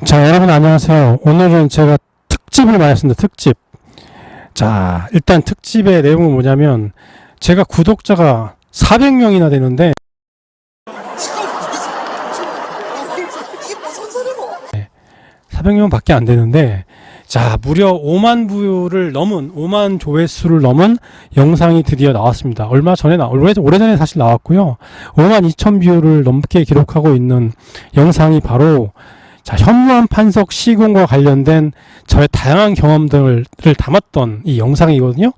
자, 여러분 안녕하세요. 오늘은 제가 특집을 마쳤습니다. 특집. 자, 일단 특집의 내용은 뭐냐면 제가 구독자가 400명이나 되는데 이게 무슨 소리고? 400명밖에 안 되는데 자, 무려 5만 뷰를 넘은 5만 조회수를 넘은 영상이 드디어 나왔습니다. 얼마 전에 오래전에 사실 나왔고요. 5만 2천 뷰를 넘게 기록하고 있는 영상이 바로 자, 현무암 판석 시공과 관련된 저의 다양한 경험들을 담았던 이 영상이거든요.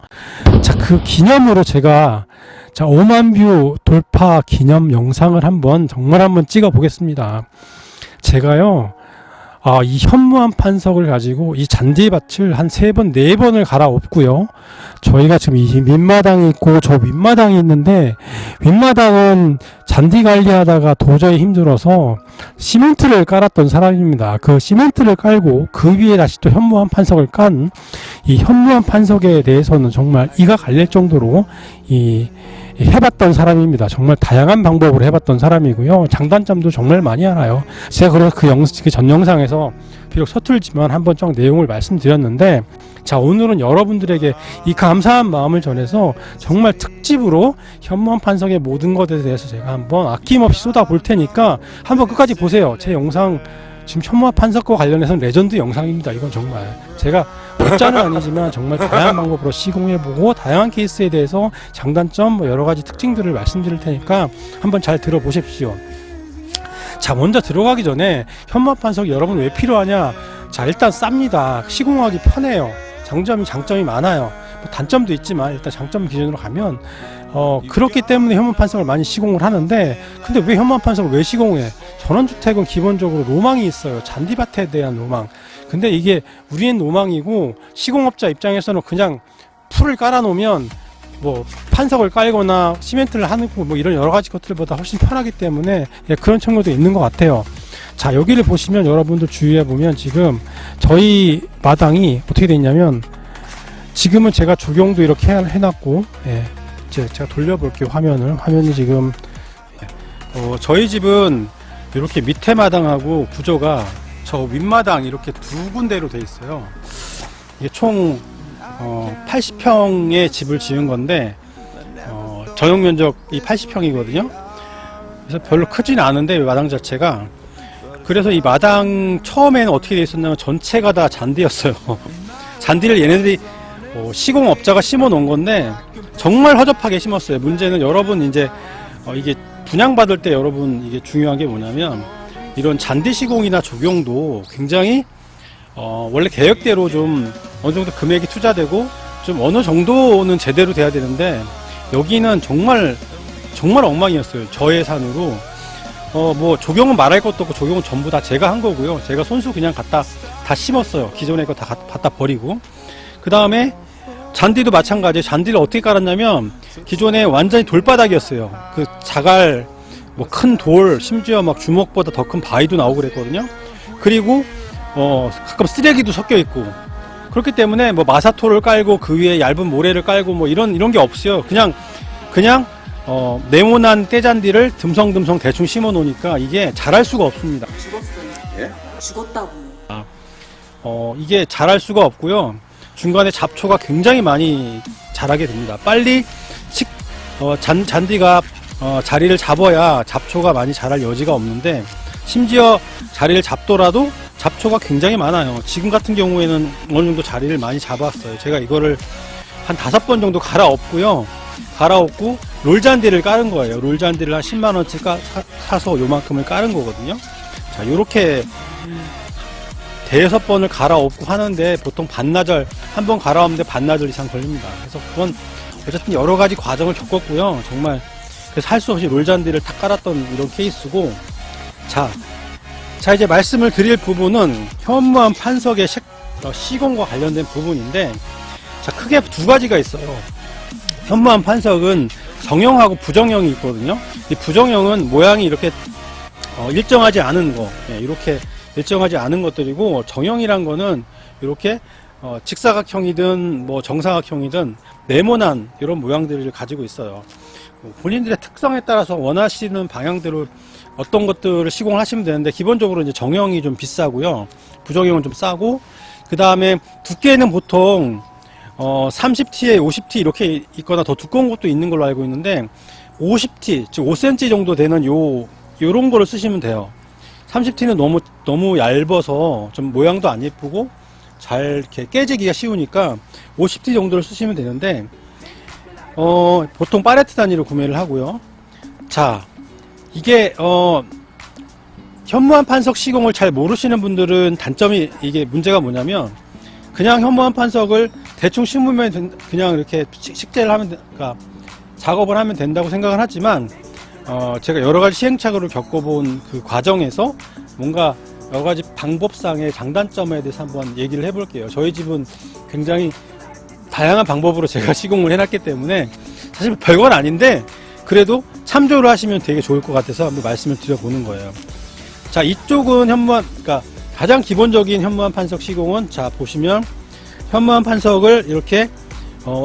자, 그 기념으로 제가 자, 5만 뷰 돌파 기념 영상을 한번 찍어 보겠습니다. 제가요, 이 현무암 판석을 가지고 이 잔디밭을 한 3번, 4번을 갈아엎고요. 저희가 지금 이 밑마당이 있고 저 윗마당이 있는데 윗마당은 잔디 관리하다가 도저히 힘들어서 시멘트를 깔았던 사람입니다. 그 시멘트를 깔고 그 위에 다시 또 현무암 판석을 깐 이 현무암 판석에 대해서는 정말 이가 갈릴 정도로 해봤던 사람입니다. 정말 다양한 방법으로 해봤던 사람이고요. 장단점도 정말 많이 알아요. 제가 그래서 그 전 영상에서 비록 서툴지만 한번 좀 내용을 말씀드렸는데, 자, 오늘은 여러분들에게 이 감사한 마음을 전해서 정말 특집으로 현무암 판석의 모든 것에 대해서 제가 한번 아낌없이 쏟아볼 테니까 한번 끝까지 보세요. 제 영상 지금 현무암 판석과 관련해서는 레전드 영상입니다. 이건 정말 제가 어짜는 아니지만 정말 다양한 방법으로 시공해보고 다양한 케이스에 대해서 장단점 뭐 여러가지 특징들을 말씀드릴 테니까 한번 잘 들어보십시오. 자, 먼저 들어가기 전에 현무암 판석이 여러분 왜 필요하냐? 자, 일단 쌉니다. 시공하기 편해요. 장점이 많아요. 뭐 단점도 있지만 일단 장점 기준으로 가면 그렇기 때문에 현무암 판석을 많이 시공을 하는데, 근데 왜 현무암 판석을 왜 시공해? 전원주택은 기본적으로 로망이 있어요. 잔디밭에 대한 로망. 근데 이게 우리의 로망이고 시공업자 입장에서는 그냥 풀을 깔아놓으면 뭐 판석을 깔거나 시멘트를 하는 뭐 이런 여러 가지 것들보다 훨씬 편하기 때문에 그런 측면도 있는 것 같아요. 자, 여기를 보시면 여러분들 주의해 보면 지금 저희 마당이 어떻게 되어 있냐면, 지금은 제가 조경도 이렇게 해놨고, 제가 돌려볼게요. 화면이 지금 저희 집은 이렇게 밑에 마당하고 구조가 저 윗마당 이렇게 두 군데로 돼 있어요. 이게 총 80평의 집을 지은 건데 전용 면적이 80평이거든요. 그래서 별로 크진 않은데 마당 자체가, 그래서 이 마당 처음에는 어떻게 돼 있었냐면 전체가 다 잔디였어요. 잔디를 얘네들이 시공업자가 심어 놓은 건데 정말 허접하게 심었어요. 문제는 여러분 이제 이게 분양받을 때 여러분 이게 중요한 게 뭐냐면, 이런 잔디 시공이나 조경도 굉장히 원래 계획대로 좀 어느 정도 금액이 투자되고 좀 어느 정도는 제대로 돼야 되는데, 여기는 정말 엉망이었어요. 저예산으로. 뭐 조경은 말할 것도 없고 조경은 전부 다 제가 한 거고요. 제가 손수 그냥 갖다 다 심었어요. 기존에 거 다 갖다 버리고. 그 다음에 잔디도 마찬가지예요. 잔디를 어떻게 깔았냐면 기존에 완전히 돌바닥이었어요. 그 자갈, 뭐 큰 돌, 심지어 막 주먹보다 더 큰 바위도 나오고 그랬거든요. 그리고 가끔 쓰레기도 섞여 있고, 그렇기 때문에 뭐 마사토를 깔고 그 위에 얇은 모래를 깔고 뭐 이런 게 없어요. 그냥 네모난 떼잔디를 듬성듬성 대충 심어 놓으니까 이게 자랄 수가 없습니다. 죽었어요. 예? 죽었다고. 이게 자랄 수가 없고요. 중간에 잡초가 굉장히 많이 자라게 됩니다. 빨리 잔디가 자리를 잡아야 잡초가 많이 자랄 여지가 없는데, 심지어 자리를 잡더라도 잡초가 굉장히 많아요. 지금 같은 경우에는 어느 정도 자리를 많이 잡았어요. 제가 이거를 한 5번 정도 갈아엎고 롤잔디를 깔은 거예요. 롤잔디를 한 10만원치 사서 요만큼을 깔은 거거든요. 자, 요렇게 5-6번을 갈아엎고 하는데 보통 반나절, 한 번 갈아엎는데 반나절 이상 걸립니다. 그래서 그건 어쨌든 여러 가지 과정을 겪었고요. 정말 그래서 할 수 없이 롤잔디를 탁 깔았던 이런 케이스고, 자 이제 말씀을 드릴 부분은 현무암 판석의 시공과 관련된 부분인데, 자, 크게 두 가지가 있어요. 현무암 판석은 정형하고 부정형이 있거든요. 이 부정형은 모양이 이렇게 일정하지 않은 거, 이렇게 일정하지 않은 것들이고, 정형이란 거는 이렇게 직사각형이든 뭐 정사각형이든 네모난 이런 모양들을 가지고 있어요. 본인들의 특성에 따라서 원하시는 방향대로 어떤 것들을 시공을 하시면 되는데, 기본적으로 이제 정형이 좀 비싸고요. 부정형은 좀 싸고, 그 다음에 두께는 보통 30T에 50T 이렇게 있거나 더 두꺼운 것도 있는 걸로 알고 있는데, 50T, 즉 5cm 정도 되는 요런 거를 쓰시면 돼요. 30T는 너무 얇아서 좀 모양도 안 예쁘고 잘 이렇게 깨지기가 쉬우니까 50T 정도를 쓰시면 되는데, 보통 팔레트 단위로 구매를 하고요. 자, 이게 현무암 판석 시공을 잘 모르시는 분들은 단점이, 이게 문제가 뭐냐면, 그냥 현무암 판석을 대충 심으면 그냥 이렇게 식재를 하면 그러니까 작업을 하면 된다고 생각을 하지만, 제가 여러 가지 시행착오를 겪어본 그 과정에서 뭔가 여러 가지 방법상의 장단점에 대해서 한번 얘기를 해볼게요. 저희 집은 굉장히 다양한 방법으로 제가 시공을 해놨기 때문에 사실 별건 아닌데, 그래도 참조를 하시면 되게 좋을 것 같아서 한번 말씀을 드려보는 거예요. 자, 이쪽은 현무암, 그러니까 가장 기본적인 현무암 판석 시공은, 자 보시면 현무암 판석을 이렇게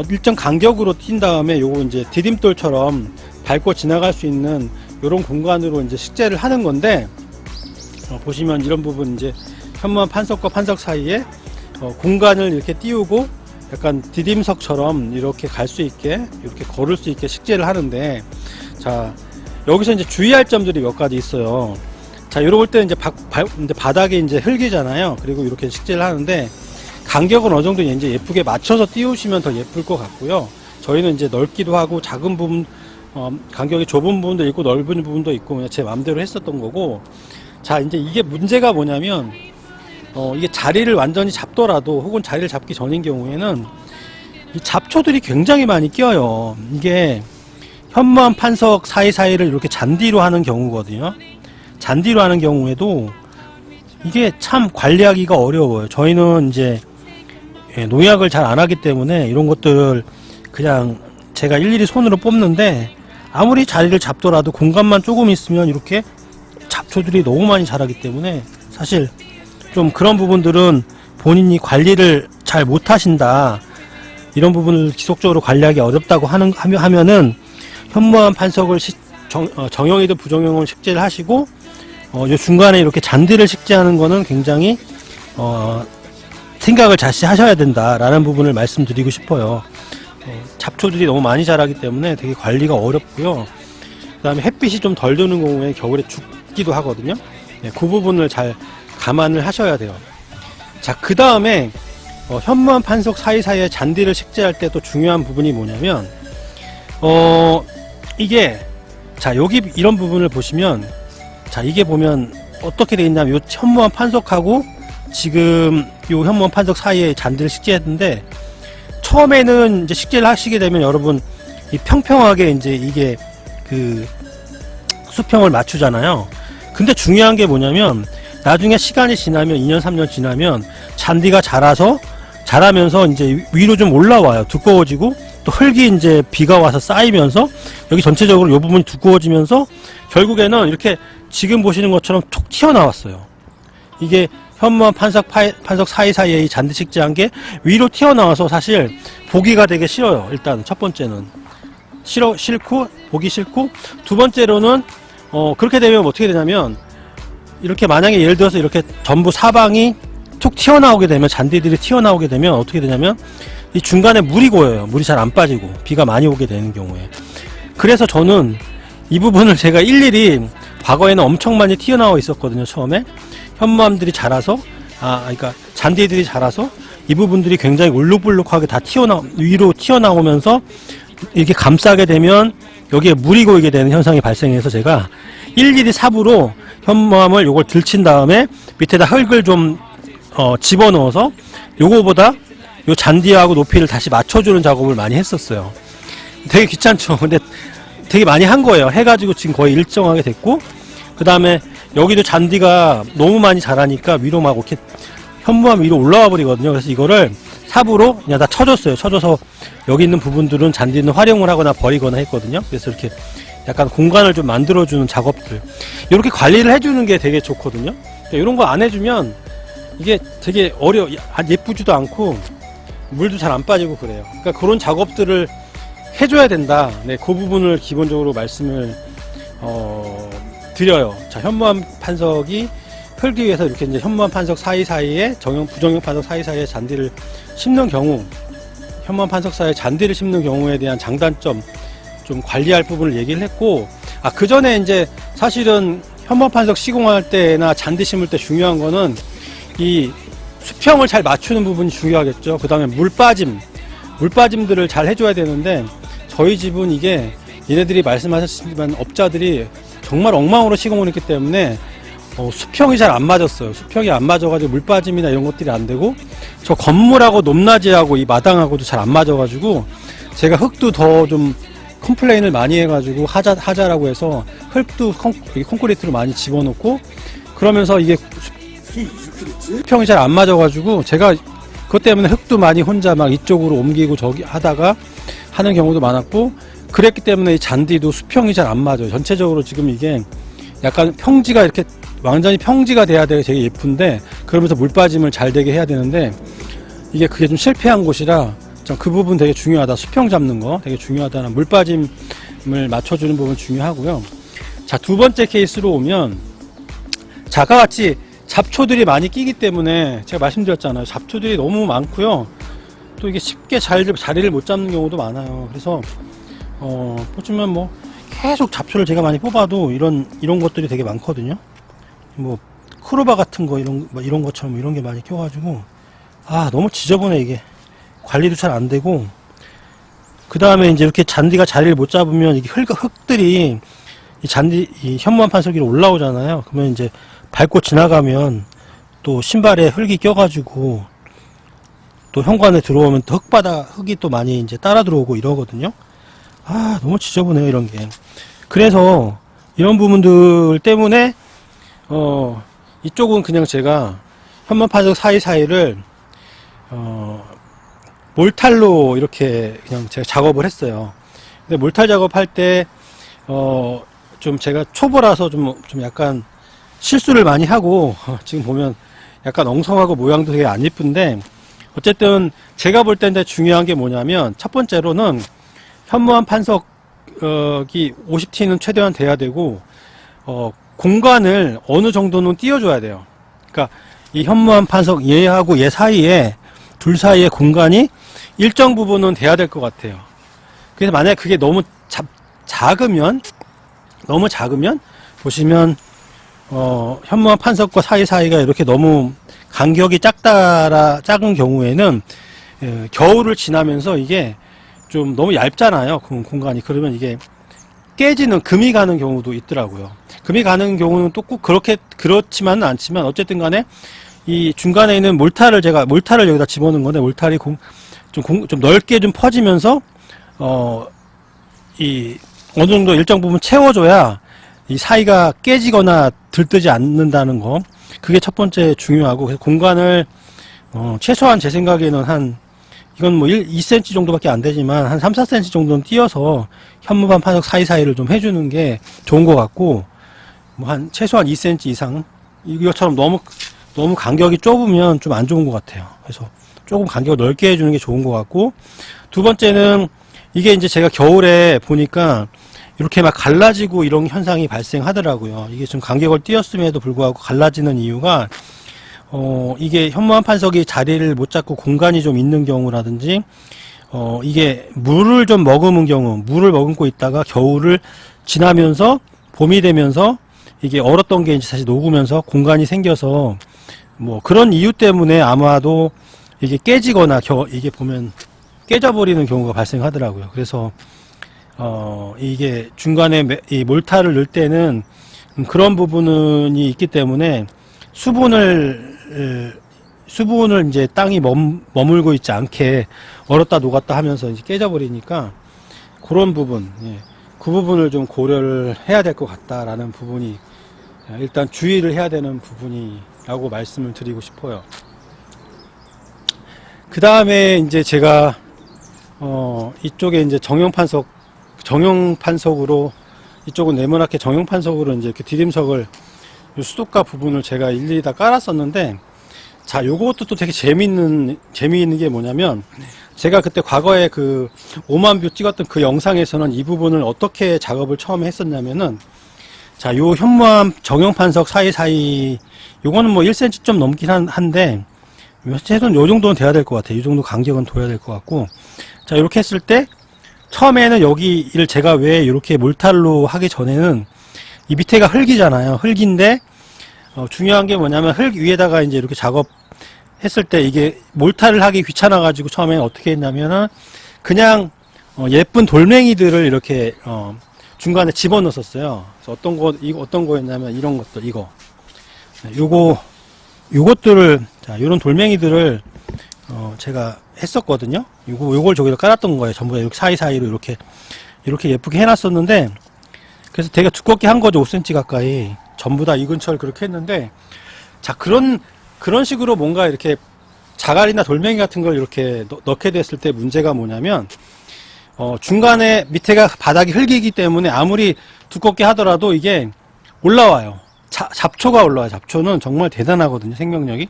일정 간격으로 튄 다음에 요거 이제 디딤돌처럼 밟고 지나갈 수 있는 요런 공간으로 이제 식재를 하는 건데, 보시면 이런 부분 이제 현무암 판석과 판석 사이에 공간을 이렇게 띄우고 약간 디딤석처럼 이렇게 갈 수 있게, 이렇게 걸을 수 있게 식재를 하는데, 자 여기서 이제 주의할 점들이 몇 가지 있어요. 자, 요럴 때 이제 바닥에 이제 흙이잖아요. 그리고 이렇게 식재를 하는데, 간격은 어느 정도 이제 예쁘게 맞춰서 띄우시면 더 예쁠 것 같고요. 저희는 이제 넓기도 하고 작은 부분, 간격이 좁은 부분도 있고 넓은 부분도 있고 그냥 제 마음대로 했었던 거고. 자, 이제 이게 문제가 뭐냐면, 이게 자리를 완전히 잡더라도, 혹은 자리를 잡기 전인 경우에는 이 잡초들이 굉장히 많이 껴요. 이게 현무암 판석 사이사이를 이렇게 잔디로 하는 경우거든요. 잔디로 하는 경우에도 이게 참 관리하기가 어려워요. 저희는 이제 농약을 잘 안 하기 때문에 이런 것들을 그냥 제가 일일이 손으로 뽑는데, 아무리 자리를 잡더라도 공간만 조금 있으면 이렇게 잡초들이 너무 많이 자라기 때문에 사실 좀 그런 부분들은 본인이 관리를 잘 못하신다, 이런 부분을 지속적으로 관리하기 어렵다고 하면은 현무암 판석을 정형이든 부정형을 식재를 하시고, 요 중간에 이렇게 잔디를 식재하는 거는 굉장히 생각을 다시 하셔야 된다라는 부분을 말씀드리고 싶어요. 잡초들이 너무 많이 자라기 때문에 되게 관리가 어렵고요. 그 다음에 햇빛이 좀 덜 드는 경우에 겨울에 죽기도 하거든요. 네, 그 부분을 잘 감안을 하셔야 돼요. 자, 그 다음에 현무암 판석 사이사이에 잔디를 식재할 때 또 중요한 부분이 뭐냐면, 이게, 자, 여기 이런 부분을 보시면, 자, 이게 보면 어떻게 되어 있냐면, 요 현무암 판석하고 지금 요 현무암 판석 사이에 잔디를 식재했는데, 처음에는 이제 식재를 하시게 되면 여러분 이 평평하게 이제 이게 그 수평을 맞추잖아요. 근데 중요한 게 뭐냐면, 나중에 시간이 지나면 2년 3년 지나면 잔디가 자라면서 이제 위로 좀 올라와요. 두꺼워지고, 또 흙이 이제 비가 와서 쌓이면서 여기 전체적으로 이 부분이 두꺼워지면서 결국에는 이렇게 지금 보시는 것처럼 툭 튀어나왔어요. 이게 현무암 판석 사이사이에 이 잔디 식재한 게 위로 튀어나와서 사실 보기가 되게 싫어요. 일단 첫 번째는 싫고 보기 싫고, 두 번째로는 그렇게 되면 어떻게 되냐면, 이렇게 만약에 예를 들어서 이렇게 전부 사방이 툭 튀어나오게 되면, 잔디들이 튀어나오게 되면 어떻게 되냐면 이 중간에 물이 고여요. 물이 잘 안 빠지고 비가 많이 오게 되는 경우에. 그래서 저는 이 부분을 제가 일일이, 과거에는 엄청 많이 튀어나와 있었거든요. 처음에 현무암들이 자라서, 그러니까 잔디들이 자라서 이 부분들이 굉장히 울룩불룩하게 다 위로 튀어나오면서 이렇게 감싸게 되면 여기에 물이 고이게 되는 현상이 발생해서 제가 일일이 삽으로 현무암을 요걸 들친 다음에 밑에다 흙을 좀 집어넣어서 요거보다 요 잔디하고 높이를 다시 맞춰주는 작업을 많이 했었어요. 되게 귀찮죠. 근데 되게 많이 한 거예요. 해가지고 지금 거의 일정하게 됐고, 그 다음에 여기도 잔디가 너무 많이 자라니까 위로 막 이렇게 현무암 위로 올라와 버리거든요. 그래서 이거를 삽으로 그냥 다 쳐줬어요. 쳐줘서 여기 있는 부분들은 잔디는 활용을 하거나 버리거나 했거든요. 그래서 이렇게 약간 공간을 좀 만들어주는 작업들, 이렇게 관리를 해주는 게 되게 좋거든요. 이런 거 안 해주면 이게 되게 예쁘지도 않고 물도 잘 안 빠지고 그래요. 그러니까 그런 작업들을 해줘야 된다. 네, 그 부분을 기본적으로 말씀을 드려요. 자, 현무암 판석이 흙기 위해서 이렇게 이제 현무암 판석 사이사이에 부정형 판석 사이사이에 잔디를 심는 경우, 현무암 판석 사이에 잔디를 심는 경우에 대한 장단점, 좀 관리할 부분을 얘기를 했고, 그 전에 이제 사실은 현무암 판석 시공할 때나 잔디 심을 때 중요한 거는 이 수평을 잘 맞추는 부분이 중요하겠죠. 그 다음에 물빠짐들을 잘 해줘야 되는데, 저희 집은 이게 얘네들이 말씀하셨지만 업자들이 정말 엉망으로 시공을 했기 때문에 수평이 잘 안 맞았어요. 수평이 안 맞아가지고 물빠짐이나 이런 것들이 안 되고, 저 건물하고 높낮이하고 이 마당하고도 잘 안 맞아가지고, 제가 흙도 더 좀 컴플레인을 많이 해가지고 하자라고 해서 흙도 콘크리트로 많이 집어넣고, 그러면서 이게 수평이 잘 안 맞아가지고 제가 그것 때문에 흙도 많이 혼자 막 이쪽으로 옮기고 저기 하다가 하는 경우도 많았고, 그랬기 때문에 이 잔디도 수평이 잘 안 맞아요. 전체적으로 지금 이게 약간 평지가 이렇게 완전히 평지가 돼야 되게 예쁜데, 그러면서 물빠짐을 잘 되게 해야 되는데, 이게 그게 좀 실패한 곳이라 그 부분 되게 중요하다. 수평 잡는 거 되게 중요하다는, 물빠짐을 맞춰주는 부분 중요하고요. 자, 두 번째 케이스로 오면, 아까 같이 잡초들이 많이 끼기 때문에 제가 말씀드렸잖아요. 잡초들이 너무 많고요. 또 이게 쉽게 자리를 못 잡는 경우도 많아요. 그래서 보시면 뭐 계속 잡초를 제가 많이 뽑아도 이런 것들이 되게 많거든요. 뭐 크로바 같은 거 이런 것처럼 이런 게 많이 껴가지고 너무 지저분해. 이게 관리도 잘 안 되고, 그 다음에 이제 이렇게 잔디가 자리를 못 잡으면 이게 흙들이 이 현무암 판석 위로 올라오잖아요. 그러면 이제 밟고 지나가면 또 신발에 흙이 껴가지고 또 현관에 들어오면 또 흙이 또 많이 이제 따라 들어오고 이러거든요. 너무 지저분해요, 이런 게. 그래서 이런 부분들 때문에 이쪽은 그냥 제가 현무암 판석 사이사이를 몰탈로 이렇게 그냥 제가 작업을 했어요. 근데 몰탈 작업할 때 좀 제가 초보라서 좀 약간 실수를 많이 하고, 지금 보면 약간 엉성하고 모양도 되게 안 예쁜데, 어쨌든 제가 볼 때 중요한 게 뭐냐면, 첫 번째로는 현무암 판석이 50T는 최대한 돼야 되고, 공간을 어느 정도는 띄워줘야 돼요. 그러니까 이 현무암 판석 얘하고 얘 사이에, 둘 사이에 공간이 일정 부분은 돼야 될 것 같아요. 그래서 만약에 그게 너무 작으면 보시면 현무암 판석과 사이사이가 이렇게 너무 간격이 작은 경우에는 겨울을 지나면서 이게 좀 너무 얇잖아요, 공간이. 그러면 이게 깨지는, 금이 가는 경우도 있더라고요. 금이 가는 경우는 또 꼭 그렇지만은 않지만, 어쨌든 간에 이 중간에 있는 몰탈을 여기다 집어넣은 건데, 몰탈이 좀 넓게 좀 퍼지면서 어느 정도 일정 부분 채워줘야 이 사이가 깨지거나 들뜨지 않는다는 거, 그게 첫 번째 중요하고, 그래서 공간을 최소한 제 생각에는 이건 뭐 2cm 정도밖에 안 되지만 한 3, 4cm 정도는 띄어서 현무암 판석 사이사이를 좀 해주는 게 좋은 것 같고, 뭐 최소한 2cm 이상, 이것처럼 너무 간격이 좁으면 좀 안 좋은 것 같아요. 그래서 조금 간격을 넓게 해주는 게 좋은 것 같고, 두 번째는 이게 이제 제가 겨울에 보니까 이렇게 막 갈라지고 이런 현상이 발생하더라고요. 이게 좀 간격을 띄었음에도 불구하고 갈라지는 이유가, 이게 현무암 판석이 자리를 못 잡고 공간이 좀 있는 경우라든지, 이게 물을 머금고 있다가 겨울을 지나면서 봄이 되면서 이게 얼었던 게 이제 다시 녹으면서 공간이 생겨서, 뭐 그런 이유 때문에 아마도 이게 깨지거나 이게 보면 깨져버리는 경우가 발생하더라고요. 그래서 이게 중간에 이 몰타를 넣을 때는 그런 부분이 있기 때문에 수분을 이제 땅이 머물고 있지 않게 얼었다 녹았다 하면서 이제 깨져버리니까, 그런 부분, 그 부분을 좀 고려를 해야 될 것 같다라는 부분이 일단 주의를 해야 되는 부분이라고 말씀을 드리고 싶어요. 그 다음에 이제 제가 이쪽에 이제 정형 판석으로, 이쪽은 네모나게 정형 판석으로 이제 이렇게 디딤석을, 수도가 부분을 제가 일일이 다 깔았었는데, 자, 요것도 또 되게 재미있는 게 뭐냐면, 제가 그때 과거에 그 5만 뷰 찍었던 그 영상에서는 이 부분을 어떻게 작업을 처음에 했었냐면은, 자, 요 현무암 정형판석 사이사이, 요거는 뭐 1cm 좀 넘긴 한데, 최소한 요 정도는 돼야 될 것 같아요. 이 정도 간격은 둬야 될 것 같고. 자, 이렇게 했을 때, 처음에는 여기를 제가 왜 이렇게 몰탈로 하기 전에는, 이 밑에가 흙이잖아요. 흙인데, 중요한 게 뭐냐면, 흙 위에다가 이제 이렇게 작업했을 때, 이게 몰탈을 하기 귀찮아가지고 처음에는 어떻게 했냐면은, 그냥, 예쁜 돌멩이들을 이렇게, 중간에 집어넣었어요. 그래서 어떤 거였냐면, 이런 것들, 이거. 요것들을, 자, 요런 돌멩이들을, 제가 했었거든요. 요걸 저기다 깔았던 거예요. 전부 다 이렇게 사이사이로 이렇게 예쁘게 해놨었는데, 그래서 되게 두껍게 한 거죠. 5cm 가까이. 전부 다 이 근처를 그렇게 했는데, 자, 그런 식으로 뭔가 이렇게 자갈이나 돌멩이 같은 걸 이렇게 넣게 됐을 때 문제가 뭐냐면, 중간에 밑에가 바닥이 흙이기 때문에 아무리 두껍게 하더라도 이게 올라와요. 잡초가 올라와요. 잡초는 정말 대단하거든요. 생명력이.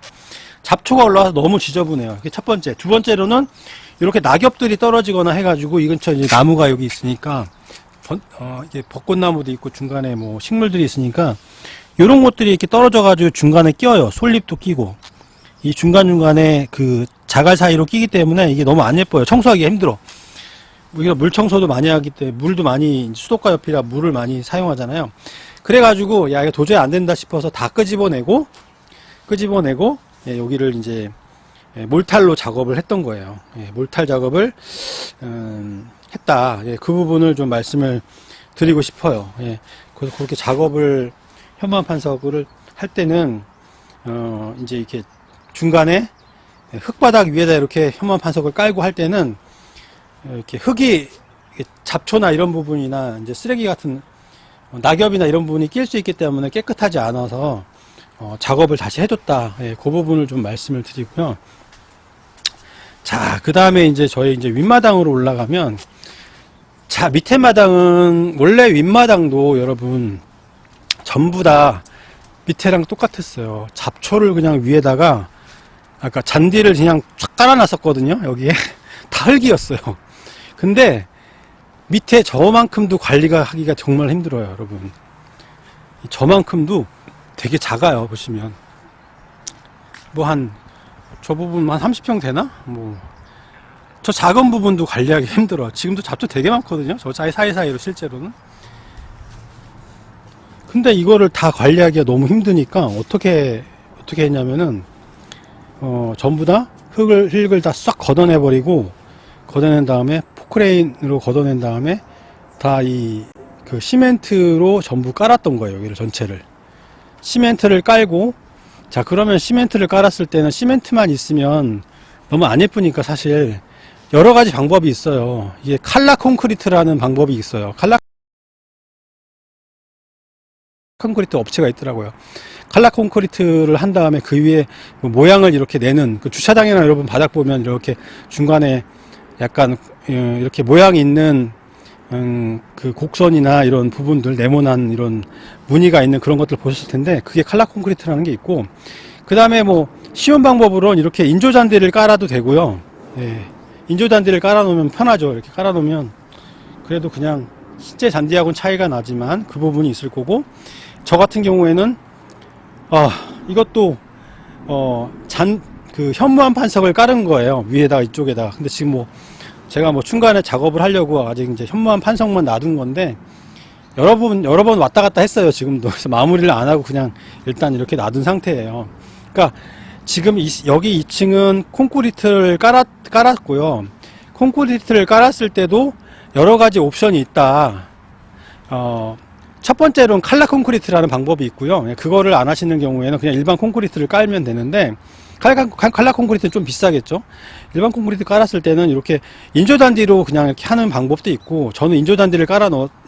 잡초가 올라와서 너무 지저분해요. 그게 첫 번째. 두 번째로는 이렇게 낙엽들이 떨어지거나 해가지고 이 근처에 이제 나무가 여기 있으니까 이게 벚꽃나무도 있고 중간에 뭐 식물들이 있으니까 이런 것들이 이렇게 떨어져가지고 중간에 껴요. 솔잎도 끼고 이 중간중간에 그 자갈 사이로 끼기 때문에 이게 너무 안 예뻐요. 청소하기 힘들어. 우리가 물 청소도 많이 하기 때문에 물도 많이 수도가 옆이라 물을 많이 사용하잖아요. 그래가지고 야 이거 도저히 안 된다 싶어서 다 끄집어내고 예, 여기를 이제 몰탈로 작업을 했던 거예요. 예, 몰탈 작업을 했다. 예, 그 부분을 좀 말씀을 드리고 싶어요. 예, 그래서 그렇게 작업을 현무암 판석을 할 때는 이제 이렇게 중간에 흙바닥 위에다 이렇게 현무암 판석을 깔고 할 때는 이렇게 흙이 잡초나 이런 부분이나 이제 쓰레기 같은 낙엽이나 이런 부분이 낄 수 있기 때문에 깨끗하지 않아서 작업을 다시 해줬다. 예, 그 부분을 좀 말씀을 드리고요. 자, 그 다음에 이제 저희 이제 윗마당으로 올라가면, 자, 밑에 마당은 원래 윗마당도 여러분 전부 다 밑에랑 똑같았어요. 잡초를 그냥 위에다가 아까 잔디를 그냥 쫙 깔아놨었거든요. 여기에 다 흙이었어요. 근데 밑에 저만큼도 관리가 하기가 정말 힘들어요, 여러분. 저만큼도 되게 작아요, 보시면. 뭐 저 부분 한 30평 되나? 저 작은 부분도 관리하기 힘들어. 지금도 잡초 되게 많거든요. 저 사이사이로 실제로는. 근데 이거를 다 관리하기가 너무 힘드니까 어떻게 했냐면은, 전부 다 흙을 다 싹 걷어내버리고, 걷어낸 다음에 포크레인으로 걷어낸 다음에 다 그 시멘트로 전부 깔았던 거예요. 여기를 전체를. 시멘트를 깔고, 자, 그러면 시멘트를 깔았을 때는 시멘트만 있으면 너무 안 예쁘니까 사실 여러 가지 방법이 있어요. 이게 칼라 콘크리트라는 방법이 있어요. 칼라 콘크리트 업체가 있더라고요. 칼라 콘크리트를 한 다음에 그 위에 모양을 이렇게 내는, 그 주차장이나 여러분 바닥 보면 이렇게 중간에 약간 이렇게 모양이 있는 그 곡선이나 이런 부분들, 네모난 이런 무늬가 있는 그런 것들 보셨을 텐데, 그게 칼라 콘크리트라는 게 있고, 그 다음에 뭐 쉬운 방법으로는 이렇게 인조잔디를 깔아도 되고요. 예, 인조잔디를 깔아놓으면 편하죠. 이렇게 깔아놓으면 그래도 그냥 실제 잔디하고는 차이가 나지만 그 부분이 있을 거고, 저 같은 경우에는 이것도 그 현무암 판석을 깔은 거예요. 위에다가 이쪽에다가. 근데 지금 제가 중간에 작업을 하려고 아직 이제 현무암 판석만 놔둔 건데, 여러 번 왔다 갔다 했어요. 지금도. 그래서 마무리를 안 하고 그냥 일단 이렇게 놔둔 상태예요. 그러니까 지금 여기 2층은 콘크리트를 깔았고요. 콘크리트를 깔았을 때도 여러 가지 옵션이 있다. 첫 번째로는 칼라 콘크리트라는 방법이 있고요. 그거를 안 하시는 경우에는 그냥 일반 콘크리트를 깔면 되는데, 칼라 콘크리트는 좀 비싸겠죠. 일반 콘크리트 깔았을 때는 이렇게 인조잔디로 그냥 이렇게 하는 방법도 있고, 저는 인조잔디를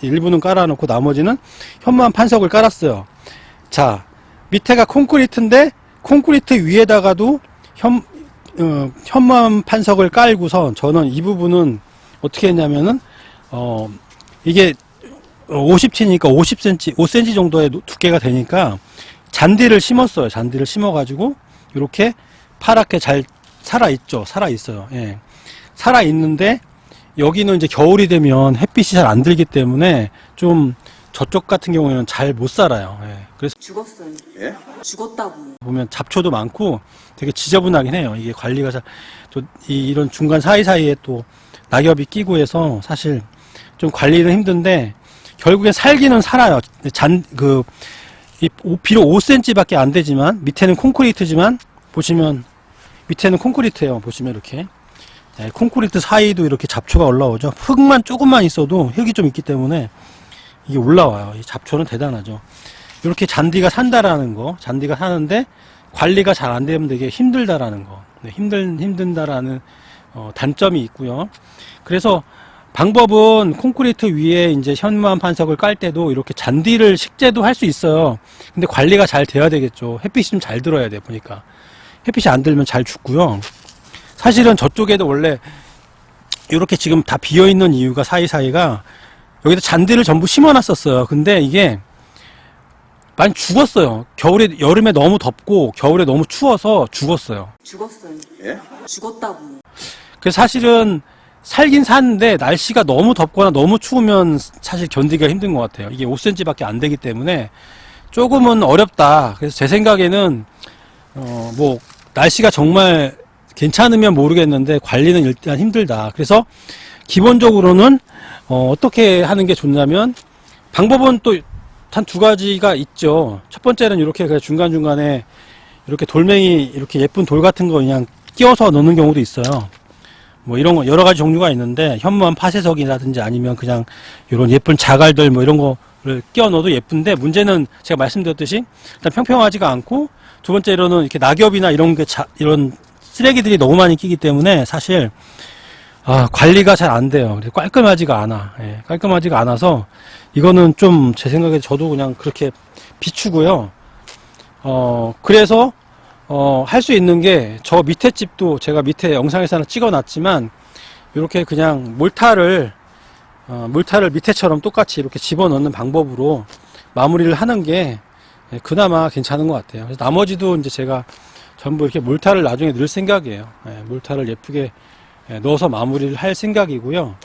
일부는 깔아놓고 나머지는 현무암 판석을 깔았어요. 자, 밑에가 콘크리트인데 콘크리트 위에다가도 현무암 판석을 깔고선 저는 이 부분은 어떻게 했냐면은 이게 50층이니까 5cm 정도의 두께가 되니까 잔디를 심었어요. 잔디를 심어가지고 이렇게 파랗게 잘 살아있어요. 예. 살아있는데, 여기는 이제 겨울이 되면 햇빛이 잘 안 들기 때문에 좀 저쪽 같은 경우에는 잘 못 살아요. 예. 그래서 죽었어요. 예? 죽었다고. 보면 잡초도 많고 되게 지저분하긴 해요. 이게 관리가 잘, 또 이런 중간 사이사이에 또 낙엽이 끼고 해서 사실 좀 관리는 힘든데 결국엔 살기는 살아요. 비록 5cm밖에 안 되지만 밑에는 콘크리트지만 보시면 밑에는 콘크리트예요. 보시면 이렇게. 네, 콘크리트 사이도 이렇게 잡초가 올라오죠. 흙만 조금만 있어도 흙이 좀 있기 때문에 이게 올라와요. 이 잡초는 대단하죠. 이렇게 잔디가 산다라는 거, 잔디가 사는데 관리가 잘 안 되면 되게 힘들다라는 거, 네, 힘든다라는 단점이 있고요. 그래서 방법은 콘크리트 위에 이제 현무암 판석을 깔 때도 이렇게 잔디를 식재도 할 수 있어요. 근데 관리가 잘 돼야 되겠죠. 햇빛이 좀 잘 들어야 돼 보니까. 햇빛이 안 들면 잘 죽고요. 사실은 저쪽에도 원래 이렇게 지금 다 비어 있는 이유가 사이사이가 여기다 잔디를 전부 심어놨었어요. 근데 이게 많이 죽었어요. 여름에 너무 덥고 겨울에 너무 추워서 죽었어요. 죽었어요. 예? 죽었다고. 그래서 사실은 살긴 사는데 날씨가 너무 덥거나 너무 추우면 사실 견디기가 힘든 것 같아요. 이게 5cm밖에 안 되기 때문에 조금은 어렵다. 그래서 제 생각에는 뭐 날씨가 정말 괜찮으면 모르겠는데 관리는 일단 힘들다. 그래서 기본적으로는 어떻게 하는 게 좋냐면 방법은 또 한 두 가지가 있죠. 첫 번째는 이렇게 그냥 중간중간에 이렇게 돌멩이 이렇게 예쁜 돌 같은 거 그냥 끼워서 넣는 경우도 있어요. 뭐 이런 거 여러 가지 종류가 있는데 현무암 파쇄석이라든지 아니면 그냥 이런 예쁜 자갈들 뭐 이런 거를 끼워 넣어도 예쁜데 문제는 제가 말씀드렸듯이 일단 평평하지가 않고 두 번째로는 이렇게 낙엽이나 이런 게 이런 쓰레기들이 너무 많이 끼기 때문에 사실 관리가 잘 안 돼요. 그래서 깔끔하지가 않아. 예, 깔끔하지가 않아서 이거는 좀 제 생각에 저도 그냥 그렇게 비추고요. 그래서 할 수 있는 게 저 밑에 집도 제가 밑에 영상에서 하나 찍어놨지만 이렇게 그냥 몰타를 밑에처럼 똑같이 이렇게 집어넣는 방법으로 마무리를 하는 게 그나마 괜찮은 것 같아요. 그래서 나머지도 이제 제가 전부 이렇게 몰타를 나중에 넣을 생각이에요. 몰타를 예쁘게 넣어서 마무리를 할 생각이고요.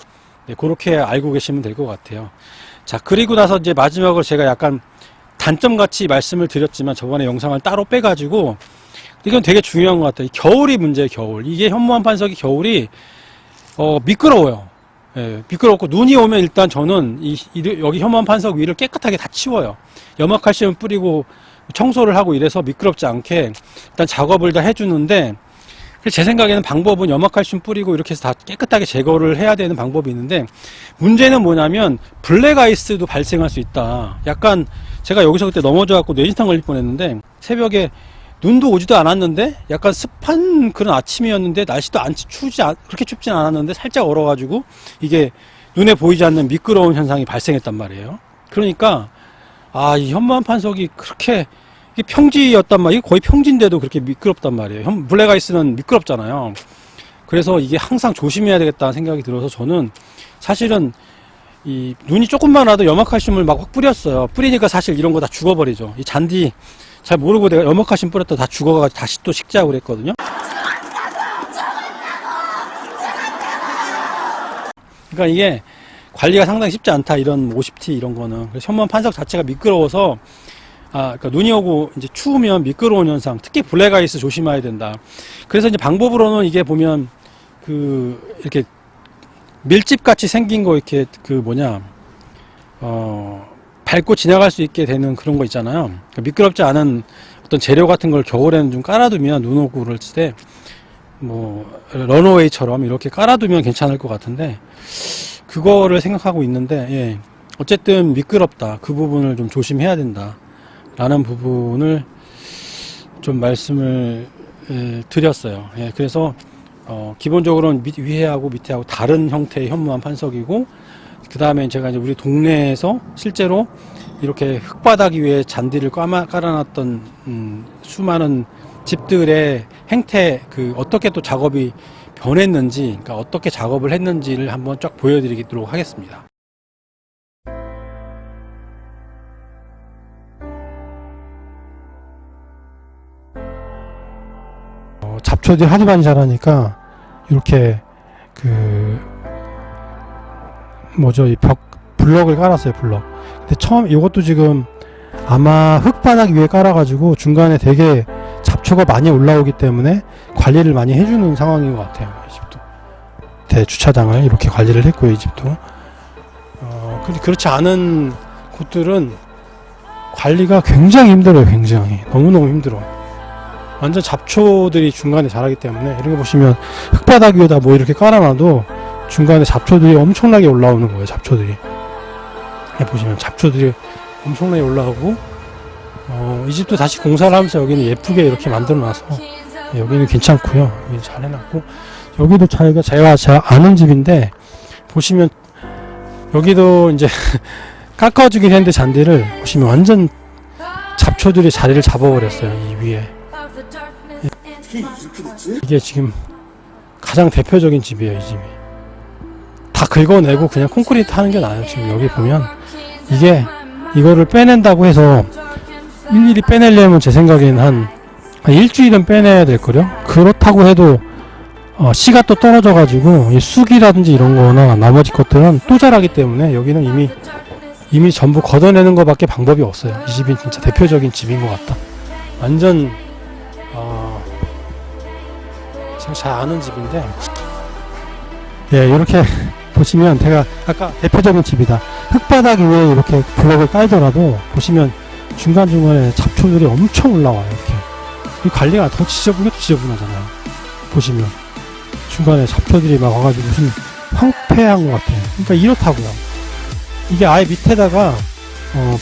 네, 그렇게 알고 계시면 될 것 같아요. 자, 그리고 나서 이제 마지막으로 제가 약간 단점같이 말씀을 드렸지만 저번에 영상을 따로 빼가지고 이건 되게 중요한 것 같아요. 겨울이 문제예요, 겨울. 이게 현무암 판석이 겨울이 미끄러워요. 예, 미끄럽고 눈이 오면 일단 저는 여기 현무암 판석 위를 깨끗하게 다 치워요. 염화칼슘 뿌리고 청소를 하고 이래서 미끄럽지 않게 일단 작업을 다 해주는데 제 생각에는 방법은 염화칼슘 뿌리고 이렇게 해서 다 깨끗하게 제거를 해야 되는 방법이 있는데 문제는 뭐냐면 블랙아이스도 발생할 수 있다. 약간 제가 여기서 그때 넘어져 갖고 뇌진탕 걸릴 뻔했는데 새벽에 눈도 오지도 않았는데 약간 습한 그런 아침이었는데 날씨도 그렇게 춥진 않았는데 살짝 얼어가지고 이게 눈에 보이지 않는 미끄러운 현상이 발생했단 말이에요. 그러니까 이 현무암 판석이 그렇게 이게 평지였단 말이에요. 거의 평지인데도 그렇게 미끄럽단 말이에요. 블랙아이스는 미끄럽잖아요. 그래서 이게 항상 조심해야 되겠다는 생각이 들어서 저는 사실은 이 눈이 조금만 와도 염화칼슘을 막 확 뿌렸어요. 뿌리니까 사실 이런 거 다 죽어버리죠. 이 잔디 잘 모르고 내가 염화칼슘 뿌렸다 다 죽어가지고 다시 또 식재하고 그랬거든요. 그러니까 이게 관리가 상당히 쉽지 않다. 이런 50T 이런 거는. 그래서 현무암 판석 자체가 미끄러워서 그러니까 눈이 오고 이제 추우면 미끄러운 현상, 특히 블랙아이스 조심해야 된다. 그래서 이제 방법으로는 이게 보면 이렇게 밀집 같이 생긴 거 이렇게 밟고 지나갈 수 있게 되는 그런 거 있잖아요. 그러니까 미끄럽지 않은 어떤 재료 같은 걸 겨울에는 좀 깔아두면 눈 오고 그럴 때 런어웨이처럼 이렇게 깔아두면 괜찮을 것 같은데 그거를 생각하고 있는데 예. 어쨌든 미끄럽다. 그 부분을 좀 조심해야 된다. 라는 부분을 좀 말씀을 드렸어요. 예, 그래서 기본적으로는 위에하고 밑에하고 다른 형태의 현무암 판석이고 그 다음에 제가 이제 우리 동네에서 실제로 이렇게 흙바닥 위에 잔디를 깔아놨던 수많은 집들의 행태 어떻게 또 작업이 변했는지, 그러니까 어떻게 작업을 했는지를 한번 쫙 보여드리도록 하겠습니다. 잡초들이 하도 많이 자라니까 이렇게 이 블럭을 깔았어요. 블럭. 근데 처음 이것도 지금 아마 흙바닥 위에 깔아가지고 중간에 되게 잡초가 많이 올라오기 때문에 관리를 많이 해주는 상황인 것 같아요. 이 집도 대주차장을 이렇게 관리를 했고요. 이 집도 근데 그렇지 않은 곳들은 관리가 굉장히 힘들어요. 굉장히 너무너무 힘들어. 완전 잡초들이 중간에 자라기 때문에 이렇게 보시면 흙바닥 위에다 뭐 이렇게 깔아놔도 중간에 잡초들이 엄청나게 올라오는 거예요. 잡초들이 보시면 잡초들이 엄청나게 올라오고 이 집도 다시 공사를 하면서 여기는 예쁘게 이렇게 만들어 놔서 여기는 괜찮고요. 여기 잘 해놨고 여기도 제가 아는 집인데 보시면 여기도 이제 깎아주긴 했는데 잔디를 보시면 완전 잡초들이 자리를 잡아버렸어요. 이 위에 이게 지금 가장 대표적인 집이에요. 이 집이 다 긁어내고 그냥 콘크리트 하는 게 나아요. 지금 여기 보면 이거를 빼낸다고 해서 일일이 빼내려면 제 생각에는 한 일주일은 빼내야 될걸요. 그렇다고 해도 씨가 또 떨어져가지고 이 쑥이라든지 이런 거나 나머지 것들은 또 자라기 때문에 여기는 이미 전부 걷어내는 것밖에 방법이 없어요. 이 집이 진짜 대표적인 집인 것 같다. 완전 제가 잘 아는 집인데 예, 이렇게 보시면 제가 아까 대표적인 집이다. 흙바닥 위에 이렇게 블럭을 깔더라도 보시면 중간중간에 잡초들이 엄청 올라와요. 이렇게 이 관리가 더 지저분하잖아요. 보시면 중간에 잡초들이 막 와가지고 무슨 황폐한 것 같아요. 그러니까 이렇다고요. 이게 아예 밑에다가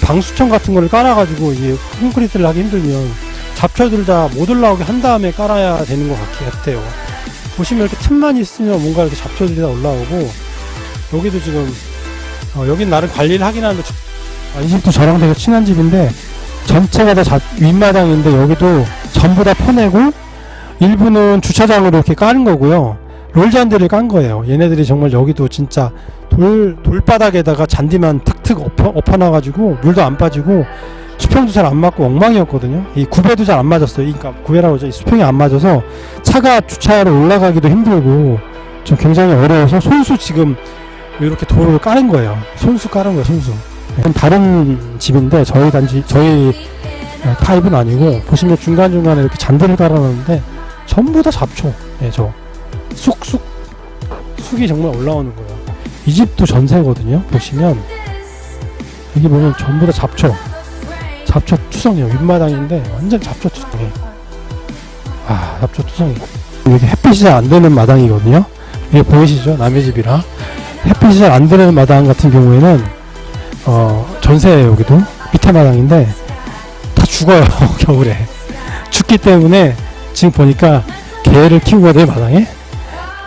방수청 같은 거를 깔아가지고 이게 콘크리트를 하기 힘들면 잡초들 다 못 올라오게 한 다음에 깔아야 되는 것 같아요. 보시면 이렇게 틈만 있으면 뭔가 이렇게 잡초들이 다 올라오고 여기도 지금 여긴 나름 관리를 하긴 하는데 이 집도 저랑 되게 친한 집인데 전체가 다 윗마당인데 여기도 전부 다 퍼내고 일부는 주차장으로 이렇게 까는 거고요. 롤잔디를 깐 거예요. 얘네들이 정말 여기도 진짜 돌바닥에다가 잔디만 툭툭 엎어놔가지고 물도 안 빠지고 수평도 잘 안 맞고 엉망이었거든요. 이 구배도 잘 안 맞았어요. 그러니까 구배라고 하죠. 이 수평이 안 맞아서 차가 주차하러 올라가기도 힘들고 좀 굉장히 어려워서 손수 지금 이렇게 돌을 까는 거예요. 손수 까는 거예요. 손수. 다른 집인데 저희 타입은 아니고 보시면 중간중간에 이렇게 잔디를 깔아놨는데 전부 다 잡초. 예, 쑥이 정말 올라오는 거예요. 이 집도 전세거든요. 보시면 여기 보면 전부 다 잡초 투성이에요. 윗마당인데 완전 잡초 투성이에요. 잡초 투성이. 여기 햇빛이 잘 안 되는 마당이거든요. 이게 보이시죠? 남의 집이라 햇빛이 잘 안 되는 마당 같은 경우에는 전세예요. 여기도 밑에 마당인데 다 죽어요. 겨울에 춥기 때문에 지금 보니까 개를 키우고 내 마당에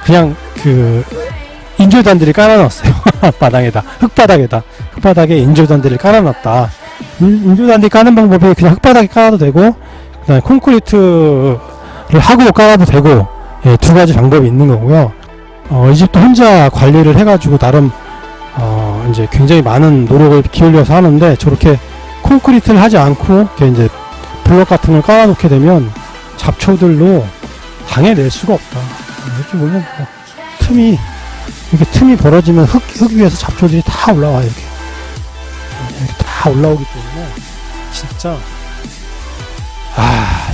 그냥 인조단지를 깔아놨어요. 바닥에다 흙바닥에 인조단지를 깔아놨다. 인조단지 까는 방법이 그냥 흙바닥에 깔아도 되고 그다음에 콘크리트를 하고 깔아도 되고 두 가지 방법이 있는 거고요. 이 집도 혼자 관리를 해가지고 나름 이제 굉장히 많은 노력을 기울여서 하는데 저렇게 콘크리트를 하지 않고 이렇게 이제 블럭 같은 걸 깔아놓게 되면 잡초들로 당해낼 수가 없다. 이렇게 보면 틈이 벌어지면 흙 위에서 잡초들이 다 올라와요. 이렇게 다 올라오기 때문에 진짜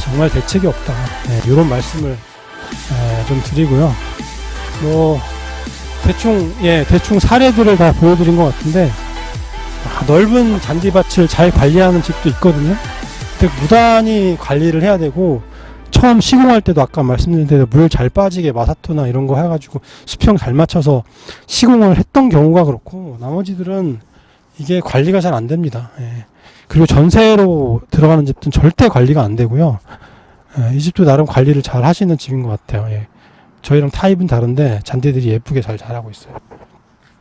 정말 대책이 없다. 이런 말씀을 좀 드리고요. 뭐 대충 사례들을 다 보여드린 것 같은데 넓은 잔디밭을 잘 관리하는 집도 있거든요. 근데 무단히 관리를 해야 되고 처음 시공할 때도 아까 말씀드린 대로 물 잘 빠지게 마사토나 이런 거 해가지고 수평 잘 맞춰서 시공을 했던 경우가 그렇고 나머지들은 이게 관리가 잘 안 됩니다. 그리고 전세로 들어가는 집들은 절대 관리가 안 되고요. 이 집도 나름 관리를 잘 하시는 집인 것 같아요. 저희랑 타입은 다른데 잔디들이 예쁘게 잘 자라고 있어요.